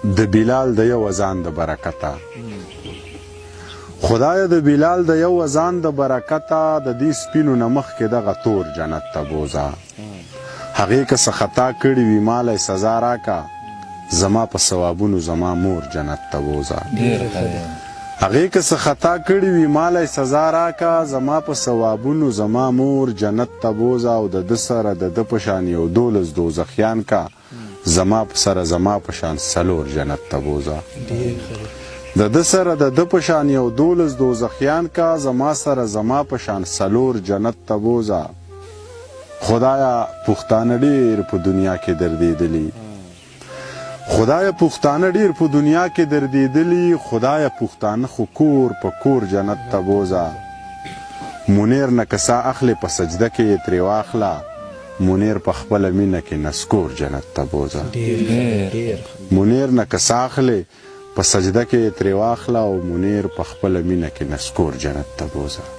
د بلال د یو اذان د برکته خدای د بلال د یو اذان د برکته د دې سپینو نه مخکې دغه تور جنت ته بوځه هغې که څه خطا کړي وي مالی سزا راکه زما په ثوابونو زما مور جنت ته بوځه هغې که څه خطا کړي وي مالی سزا راکه زما په ثوابونو زما مور جنت ته بوځه او د ده سره د ده په شان یو 12 دوزخیان که زما سره زما په شان 4 جنت ته بوځه د ده سره د ده په شان یو 12 دوزخیان که زما سره زما په شان 4 جنت ته بوځه خدایا پښتانه ډېر په دنیا کې دردېدلي خدای پښتانه ډیر په دنیا کې دردېدلي خدای پښتانه خو کور په کور جنت ته بوځه منیر نه که سا اخلې په سجده کې یې ترې واخله منیر په خپله مینه کې نسکور جنت ته بوځه منیر نه که سا اخلې په سجده کې یې ترې واخله او منیر په خپله مینه کې نسکور جنت ته بوځه